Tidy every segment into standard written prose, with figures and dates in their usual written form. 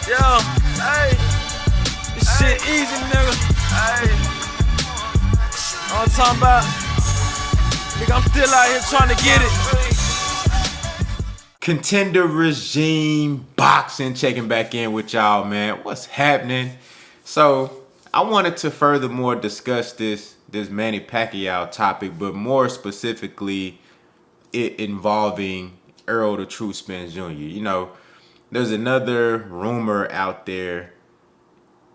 Yo, hey, this shit easy, nigga. Hey, all I'm talking about, nigga, I'm still out here trying to get it. Contender Regime Boxing checking back in with y'all, man. What's happening? So I wanted to furthermore discuss this Manny Pacquiao topic, but more specifically it involving Errol the True Spence Jr. You know, there's another rumor out there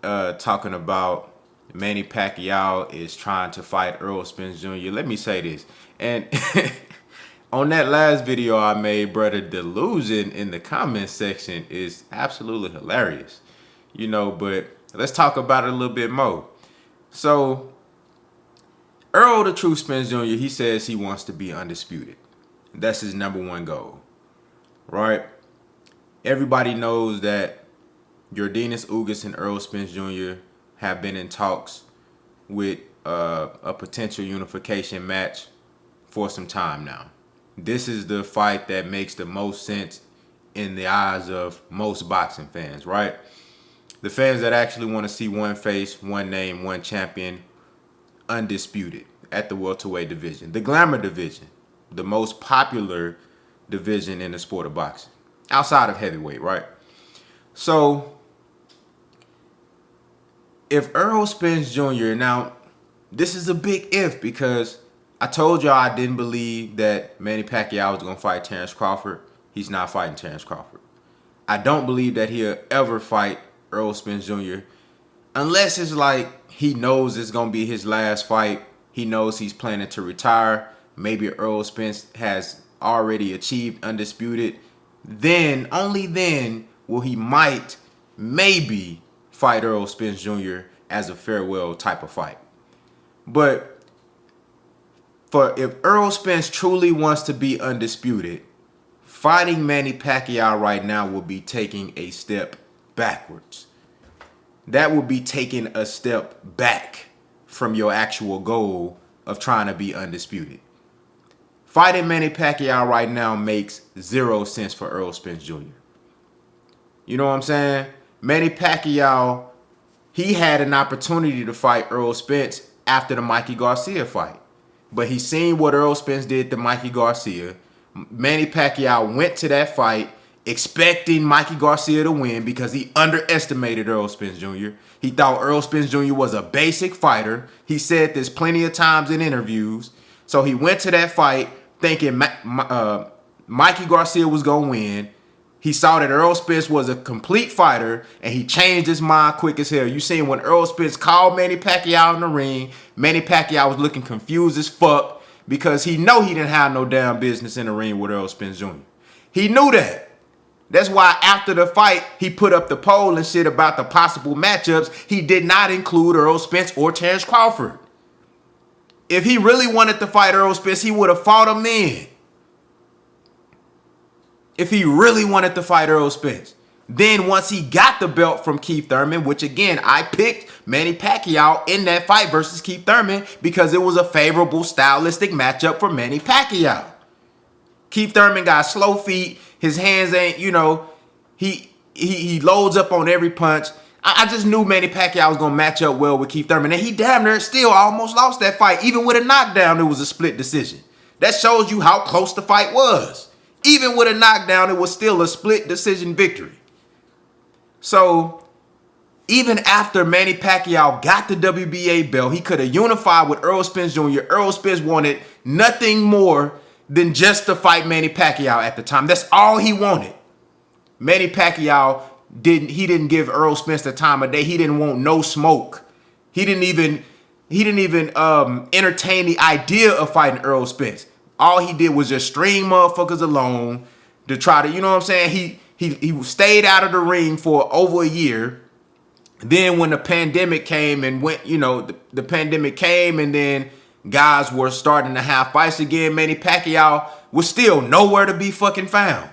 talking about Manny Pacquiao is trying to fight Errol Spence Jr. Let me say this. And on that last video I made, brother, delusion in the comment section is absolutely hilarious. You know, but let's talk about it a little bit more. So, Errol the True Spence Jr., he says he wants to be undisputed. That's his #1 goal, right? Everybody knows that Yordenis Ugas and Errol Spence Jr. have been in talks with a potential unification match for some time now. This is the fight that makes the most sense in the eyes of most boxing fans, right? The fans that actually want to see one face, one name, one champion, undisputed at the welterweight division, the glamour division, the most popular division in the sport of boxing, outside of heavyweight, right? So, if Errol Spence Jr., now, this is a big if, because I told y'all I didn't believe that Manny Pacquiao was going to fight Terrence Crawford. He's not fighting Terrence Crawford. I don't believe that he'll ever fight Errol Spence Jr. unless it's like he knows it's going to be his last fight. He knows he's planning to retire. Maybe Errol Spence has already achieved undisputed. Then, only then, will he maybe fight Errol Spence Jr. as a farewell type of fight. But if Errol Spence truly wants to be undisputed, fighting Manny Pacquiao right now will be taking a step backwards. That would be taking a step back from your actual goal of trying to be undisputed. Fighting Manny Pacquiao right now makes 0 sense for Errol Spence Jr. You know what I'm saying? Manny Pacquiao, he had an opportunity to fight Errol Spence after the Mikey Garcia fight. But he seen what Errol Spence did to Mikey Garcia. Manny Pacquiao went to that fight expecting Mikey Garcia to win because he underestimated Errol Spence Jr. He thought Errol Spence Jr. was a basic fighter. He said this plenty of times in interviews. So he went to that fight thinking Mikey Garcia was going to win. He saw that Errol Spence was a complete fighter, and he changed his mind quick as hell. You seen when Errol Spence called Manny Pacquiao in the ring, Manny Pacquiao was looking confused as fuck because he know he didn't have no damn business in the ring with Errol Spence Jr. He knew that. That's why after the fight, he put up the poll and shit about the possible matchups. He did not include Errol Spence or Terrence Crawford. If he really wanted to fight Errol Spence, he would have fought him then. If he really wanted to fight Errol Spence. Then once he got the belt from Keith Thurman, which again, I picked Manny Pacquiao in that fight versus Keith Thurman because it was a favorable stylistic matchup for Manny Pacquiao. Keith Thurman got slow feet. His hands ain't, you know, he loads up on every punch. I just knew Manny Pacquiao was going to match up well with Keith Thurman. And he damn near still almost lost that fight. Even with a knockdown, it was a split decision. That shows you how close the fight was. Even with a knockdown, it was still a split decision victory. So, even after Manny Pacquiao got the WBA belt, he could have unified with Errol Spence Jr. Errol Spence wanted nothing more than just to fight Manny Pacquiao at the time. That's all he wanted. Manny Pacquiao didn't give Errol Spence the time of day. He didn't want no smoke. He didn't even entertain the idea of fighting Errol Spence. All he did was just string motherfuckers along to try to, you know what I'm saying? He stayed out of the ring for over a year. Then when the pandemic came and went, you know, the pandemic came and then guys were starting to have fights again, Manny Pacquiao was still nowhere to be fucking found.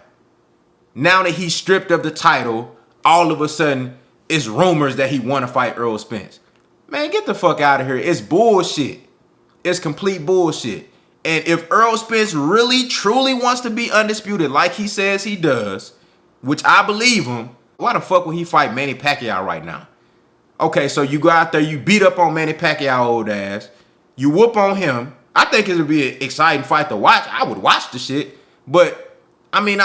Now that he's stripped of the title, all of a sudden, it's rumors that he want to fight Errol Spence. Man, get the fuck out of here. It's bullshit. It's complete bullshit. And if Errol Spence really, truly wants to be undisputed like he says he does, which I believe him, Why the fuck would he fight Manny Pacquiao right now? Okay, so you go out there, you beat up on Manny Pacquiao old ass, you whoop on him. I think it would be an exciting fight to watch. I would watch the shit, but I mean,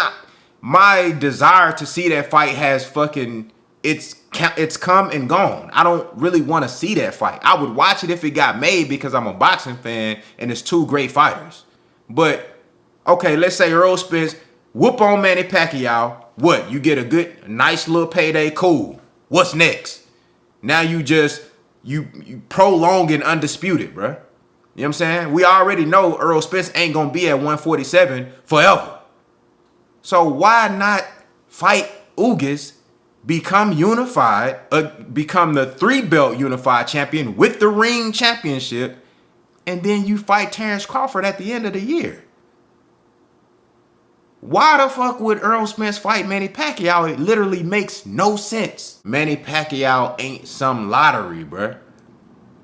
my desire to see that fight has fucking it's come and gone. I don't really want to see that fight. I would watch it if it got made because I'm a boxing fan and it's two great fighters. But okay, let's say Errol Spence whoop on Manny Pacquiao. What? You get a nice little payday. Cool. What's next? Now you prolonging Undisputed, bruh. You know what I'm saying? We already know Errol Spence ain't gonna be at 147 forever. So why not fight Ugas, become unified, become the 3-belt unified champion with the ring championship, and then you fight Terrence Crawford at the end of the year? Why the fuck would Errol Spence fight Manny Pacquiao? It literally makes no sense. Manny Pacquiao ain't some lottery, bruh.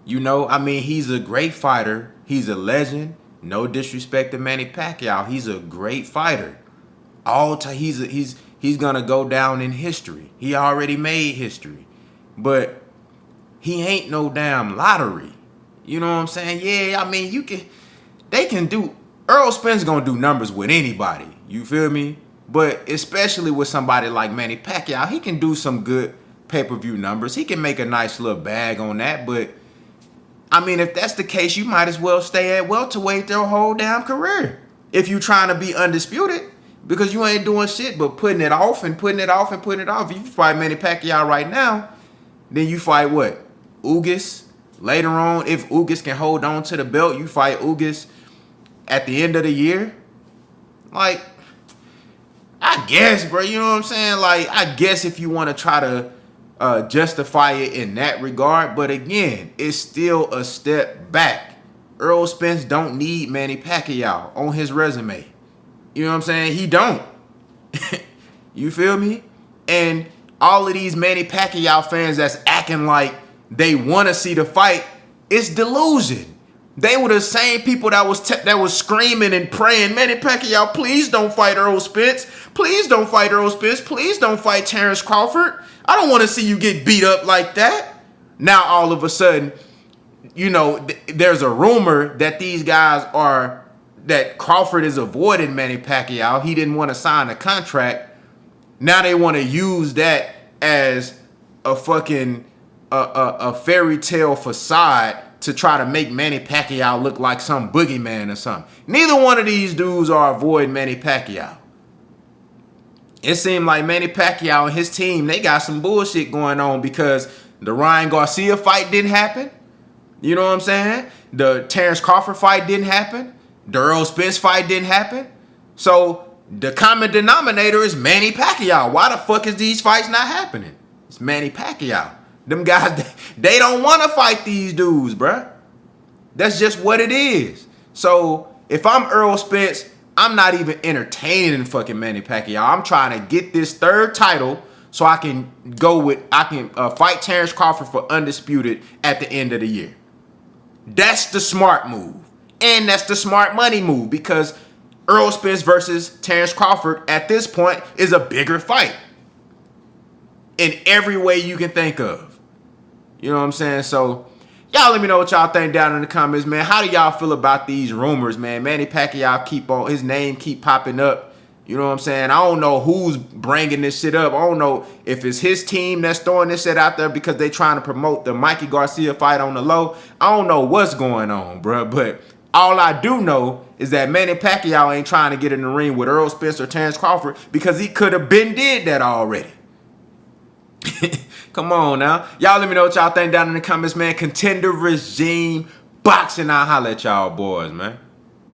You know, I mean, he's a great fighter. He's a legend. No disrespect to Manny Pacquiao. He's a great fighter. He's gonna go down in history. He already made history. But he ain't no damn lottery. You know what I'm saying? Yeah, I mean, Errol Spence gonna do numbers with anybody. You feel me? But especially with somebody like Manny Pacquiao, he can do some good pay-per-view numbers. He can make a nice little bag on that. But I mean, if that's the case, you might as well stay at welterweight their whole damn career. If you trying to be undisputed, because you ain't doing shit but putting it off and putting it off and putting it off. If you fight Manny Pacquiao right now, then you fight what? Ugas. Later on, if Ugas can hold on to the belt, you fight Ugas at the end of the year. Like, I guess, bro, you know what I'm saying? Like, I guess if you want to try to justify it in that regard, but again, it's still a step back. Errol Spence don't need Manny Pacquiao on his resume. You know what I'm saying? He don't. You feel me? And all of these Manny Pacquiao fans that's acting like they want to see the fight, it's delusion. They were the same people that was screaming and praying, Manny Pacquiao, please don't fight Errol Spence. Please don't fight Errol Spence. Please don't fight Terrence Crawford. I don't want to see you get beat up like that. Now, all of a sudden, you know, there's a rumor that that Crawford is avoiding Manny Pacquiao. He didn't want to sign a contract. Now they want to use that as a fucking a fairy tale facade to try to make Manny Pacquiao look like some boogeyman or something. Neither one of these dudes are avoiding Manny Pacquiao. It seemed like Manny Pacquiao and his team, they got some bullshit going on because the Ryan Garcia fight didn't happen. You know what I'm saying? The Terrence Crawford fight didn't happen. The Errol Spence fight didn't happen. So the common denominator is Manny Pacquiao. Why the fuck is these fights not happening? It's Manny Pacquiao. Them guys, they don't want to fight these dudes, bruh. That's just what it is. So if I'm Errol Spence, I'm not even entertaining fucking Manny Pacquiao. I'm trying to get this third title so I can fight Terrence Crawford for Undisputed at the end of the year. That's the smart move. And that's the smart money move because Errol Spence versus Terrence Crawford at this point is a bigger fight in every way you can think of. You know what I'm saying? So y'all let me know what y'all think down in the comments, man. How do y'all feel about these rumors, man? Manny Pacquiao his name keep popping up. You know what I'm saying? I don't know who's bringing this shit up. I don't know if it's his team that's throwing this shit out there because they trying to promote the Mikey Garcia fight on the low. I don't know what's going on, bro. But all I do know is that Manny Pacquiao ain't trying to get in the ring with Errol Spence or Terrence Crawford because he could have been did that already. Come on now. Y'all let me know what y'all think down in the comments, man. Contender regime boxing. I'll holler at y'all boys, man.